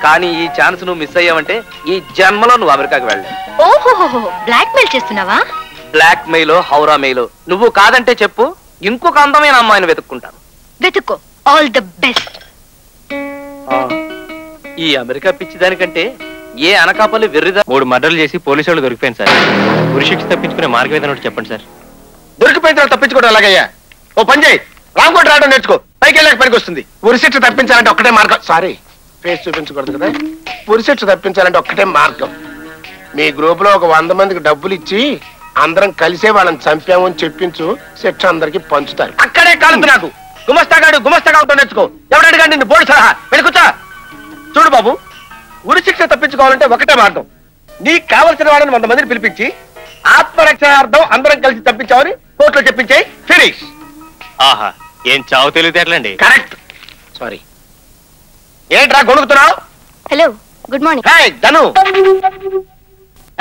కానీ ఈ ఛాన్స్ నువ్వు మిస్ అయ్యావంటే ఈ జన్మలో నువ్వు అమెరికాకి వెళ్ళావు. ఓహో, బ్లాక్ మెయిల్ చేస్తున్నావా? బ్లాక్ మెయిలో హౌరా మెయిలో నువ్వు కాదంటే చెప్పు, ఇంకొక అందమైన అమ్మాయిని వెతుక్కుంటాను. వెతుక్కో. All the best. ఈ అమెరికా పిచ్చి దానికంటే ఏ అనకాపల్లి వెర్రిదా. 3 మర్డర్లు చేసి పోలీసు వాళ్ళు దొరికిపోయింది సార్. ఉరిశిక్ష తప్పించుకునే మార్గం ఏదైనా చెప్పండి సార్. దొరికిపోయిన తర్వాత తప్పించుకోవడం అలాగయ్యా. ఓ పని చేయి, రాంకోట్ రావడం నేర్చుకో, పైకి వెళ్ళాక పనికి వస్తుంది. ఉరిశిక్ష తప్పించాలంటే ఒక్కటే మార్గం. సారీ, ఫేస్ చూపించకూడదు కదా. ఉరిశిక్ష తప్పించాలంటే ఒక్కటే మార్గం. మీ గ్రూప్ లో ఒక 100 మందికి డబ్బులు ఇచ్చి అందరం కలిసే వాళ్ళని చంపామని చెప్పించు, శిక్ష అందరికి పంచుతారు. అక్కడే కాదు నాకు గుమస్తాగా ఉంటాం నేర్చుకో. ఎవడడిగా నిన్ను బోర్డు సలహా వెళ్ళికొచ్చా. చూడు బాబు, ఉరిశిక్ష తప్పించుకోవాలంటే ఒకటే మార్గం. నీకు కావలసిన వాడిని 100 మందిని పిలిపించి ఆత్మరక్షణార్థం అందరం కలిసి తప్పించామని కోర్టులో చెప్పించాయి. ఫినిష్. ఆహా, ఏం చావు తెలియదేట్లండి. కరెక్ట్. సారీ, ఏంట్రా గొడుగుతున్నావు? Hello, good morning. Hi Dhanu.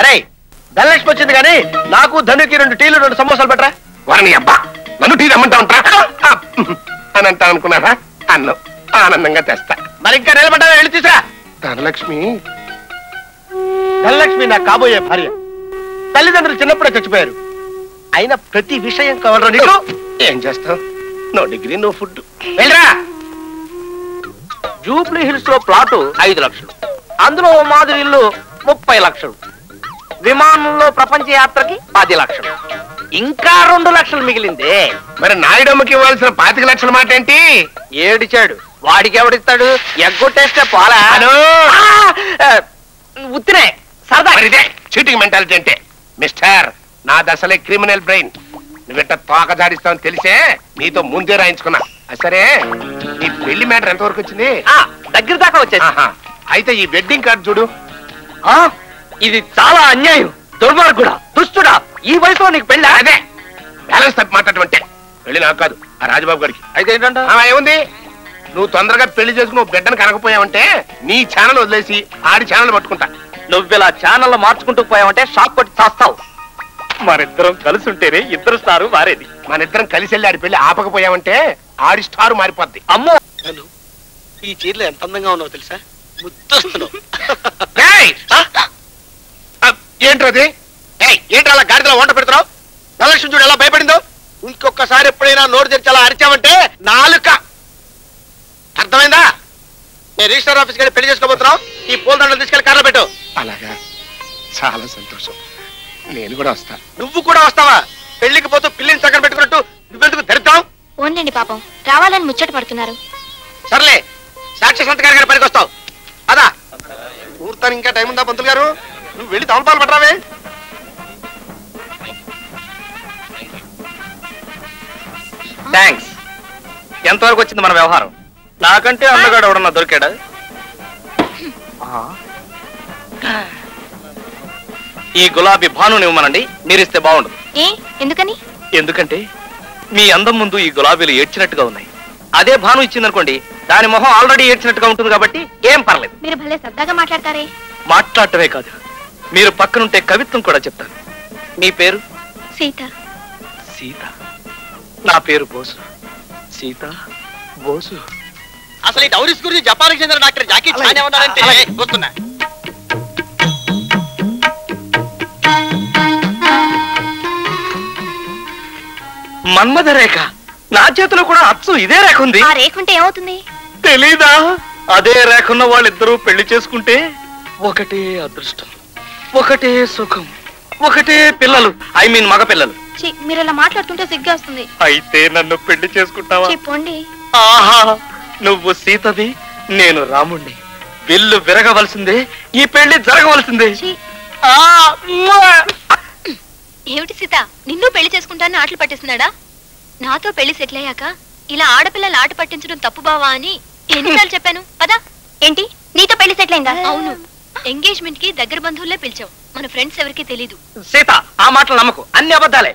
అరే, ధనలక్ష్మి వచ్చింది కానీ నాకు ధనుకి 2 టీలు 2 సమోసాలు పెట్టరా. వారిని అబ్బా, నన్ను టీ రమ్మంటా ఉంటా అని అంటా అనుకున్నారా? అన్ను ఆనందంగా తెస్తా. మరి ఇంకా నిలబడ్డా వెళ్ళి తీసురా. ధనలక్ష్మి నా కాబోయే భార్య. తల్లిదండ్రులు చిన్నప్పుడే చచ్చిపోయారు. అయినా ప్రతి విషయం కావాలరా నీకు. ఏం చేస్తావు? No degree no food. వెళ్ళరా. జూబ్లీ హిల్స్ లో ప్లాటు 5 లక్షలు, అందులో మాదిరి ఇల్లు 30 లక్షలు, విమానంలో ప్రపంచ యాత్రకి 10 లక్షలు, ఇంకా 2 లక్షలు మిగిలిందే. మరి నాయుడమ్మకి ఇవ్వాల్సిన 25 లక్షల మాట ఏంటి? ఏడిచాడు. వాడికి ఎవడిస్తాడు? ఎగ్గొట్టేస్తే పోలా. ఉత్తినే సరదా. చీటింగ్ మెంటాలిటీ అంటే. మిస్టర్, నా దశలే క్రిమినల్ బ్రెయిన్. నువ్వెంట తోక జాడిస్తావని తెలిసే నీతో ముందే రాయించుకున్నా. సరే, నీ పెళ్లి మ్యాటర్ ఎంతవరకు వచ్చింది? దగ్గర దాకా వచ్చేది. అయితే ఈ వెడ్డింగ్ కార్డు చూడు. ఇది చాలా అన్యాయం, దుర్మార్గుడా, దుష్టుడా. ఈ వయసులో నీకు పెళ్ళి? అదే బ్యాలెన్స్ తప్పి మాట్లాడమంటే. పెళ్లి నాకు కాదు, ఆ రాజబాబు గారికి. అయితే ఏంటంట? ఏముంది, నువ్వు తొందరగా పెళ్లి చేసుకుని బిడ్డను కనకపోయావంటే నీ ఛానల్ వదిలేసి ఆడి ఛానల్ పట్టుకుంటా. నువ్విలా ఛానల్ మార్చుకుంటూ పోయావంటే షాక్ కొట్టి చేస్తావు. మనిద్దరం కలిసి ఉంటేనే ఇద్దరు స్టారు మారేది. మనిద్దరం కలిసి వెళ్ళి ఆడి పెళ్లి ఆపకపోయావంటే ఆడి స్టారు మారిపోద్ది. అమ్మో, ఈ చీరలో ఎంత అందంగా ఉన్నావు తెలుసా? ముద్దొస్తున్నావు. ఏంట్రది? ఏంట్రా అలా గాడిదలో వంట పెడుతున్నావు? ధనలక్ష్మి చూడు ఎలా భయపడిందో. ఇంకొకసారి ఎప్పుడైనా నోరు తెరిచి అలా అరిచావంటే నాలుక. అర్థమైందా? నేను రిజిస్టర్ ఆఫీస్కి వెళ్ళి పెళ్లి చేసుకోబోతున్నావు. ఈ పూలదండలు తీసుకెళ్లి కార్లో పెట్టు. అలాగా, చాలా సంతోషం. నేను కూడా వస్తా. నువ్వు కూడా వస్తావా? పెళ్లికి పోతూ పిల్లిని చక్కన పెట్టుకున్నట్టు నువ్వెందుకు ధరిద్దాం? ఓన్లేండి పాపం, రావాలని ముచ్చట పడుతున్నారు. సర్లే, సాక్షి సంతకారి గారి పనికి వస్తావు. అదా ముహూర్తానికి ఇంకా టైం ఉందా పంతులు గారు? నువ్వు వెళ్ళి తమలపాలు పట్టరావే. థ్యాంక్స్. ఎంతవరకు వచ్చింది మన వ్యవహారం? నాకంటే అందగాడు ఎవడన్నా దొరికాడా? ఈ గులాబీ భాను ఇవ్వమనండి, మీరిస్తే బాగుండదు. ఎందుకని? ఎందుకంటే మీ అందం ముందు ఈ గులాబీలు ఏడ్చినట్టుగా ఉన్నాయి. అదే భాను ఇచ్చిందనుకోండి, దాని మొహం ఆల్రెడీ ఏడ్చినట్టుగా ఉంటుంది కాబట్టి ఏం పర్లేదు. మీరు భలే సరదాగా మాట్లాడతారే. మాట్లాడటమే కాదు, మీరు పక్కనుంటే కవిత్వం కూడా చెప్తాను. మీ పేరు? సీత. సీత. నా పేరు బోసు. సీత, బోసు. అసలు ఈ టౌరిస్ట్ గురించి జపాన్కి చెందిన డాక్టర్ జాకీ చాన్ ఏమన్నారంటే వస్తున్నా. మన్మథ రేఖ. నా చేతిలో కూడా అచ్చు ఇదే రేఖ ఉంది. ఆ రేఖ ఉంటే ఏమవుతుంది తెలీదా? అదే రేఖన్న వాళ్ళిద్దరూ పెళ్లి చేసుకుంటే ఒకటే అదృష్టం, ఒకటే సుఖం, ఒకటే పిల్లలు. ఐ మీన్ మగ పిల్లలు. మీరు ఇలా మాట్లాడుతుంటే సిగ్గా వస్తుంది. అయితే నన్ను పెళ్లి చేసుకుంటావా? చెప్పండి. ఆహా, నువ్వు సీతవి, నేను రాముణ్ణి. విల్లు విరగవలసిందే, ఈ పెళ్లి జరగవలసిందే. ఏమిటి సీత, నిన్ను పెళ్లి చేసుకుంటానని ఆటలు పట్టిస్తున్నాడా? నాతో పెళ్లి సెటిల్ అయ్యాక ఇలా ఆడపిల్లలు ఆట పట్టించడం తప్పు బావా అని ఎన్నిసార్లు చెప్పాను. పదా. ఏంటి, నీతో పెళ్లి సెటిల్ అయిందా? అవును, ఎంగేజ్మెంట్ కి దగ్గర బంధువులే పిలిచావు, మన ఫ్రెండ్స్ ఎవరికి తెలీదు. సీత, ఆ మాటలు నమ్మకు, అన్ని అబద్ధాలే.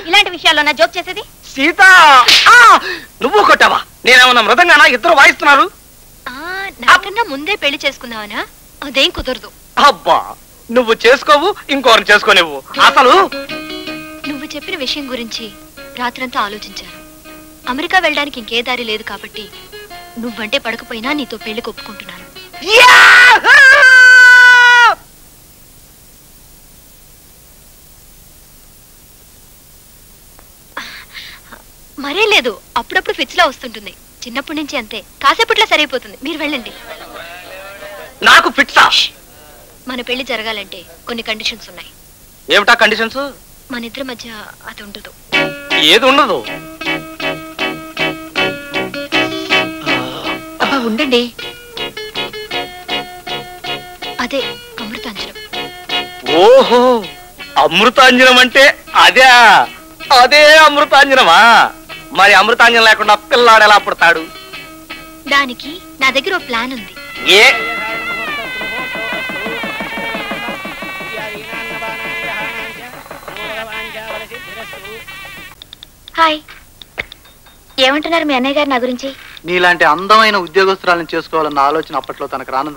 ఇలాంటి విషయాల్లో నా జోక్ చేసేది? సీత, నువ్వు కొట్టావా? నేనేమన్నా మృదంగానా? ఇద్దరు వాయిస్తున్నారు. నాకన్నా ముందే పెళ్లి చేసుకుందావనా? అదేం కుదరదు. అబ్బా, నువ్వు చేసుకోవు, ఇంకోరిని చేసుకోనివ్వు. అసలు నువ్వు చెప్పిన విషయం గురించి రాత్రంతా ఆలోచించాను. అమెరికా వెళ్ళడానికి ఇంకే దారి లేదు కాబట్టి నువ్వంటే పడకపోయినా నీతో పెళ్లి ఒప్పుకుంటున్నాను. మరే లేదు, అప్పుడప్పుడు ఫిట్స్ లా వస్తుంటుంది. చిన్నప్పటి నుంచి అంతే, కాసేపట్లో సరైపోతుంది. మీరు వెళ్ళండి. నాకు ఫిట్సా? మన పెళ్లి జరగాలంటే కొన్ని కండిషన్స్ ఉన్నాయి. ఏమిటా కండిషన్స్? మన ఇద్దరి మధ్య అది ఉండదు. ఏది ఉండదు? అబ్బా ఉండండి, అదే అమృతాంజనం. ఓహో, అమృతాంజనం అంటే అదే అదే అమృతాంజనమా? మరి అమృతాంజనం లేకుండా పిల్లాడు ఎలా పుడతాడు? దానికి నా దగ్గర ఓ ప్లాన్ ఉంది. ఏ? హాయ్, ఏమంటున్నారు మీ అన్నయ్య గారు నా గురించి? నీలాంటి అందమైన ఉద్యోగస్తురాలను చేసుకోవాలన్న ఆలోచన అప్పట్లో తనకు రానందుకు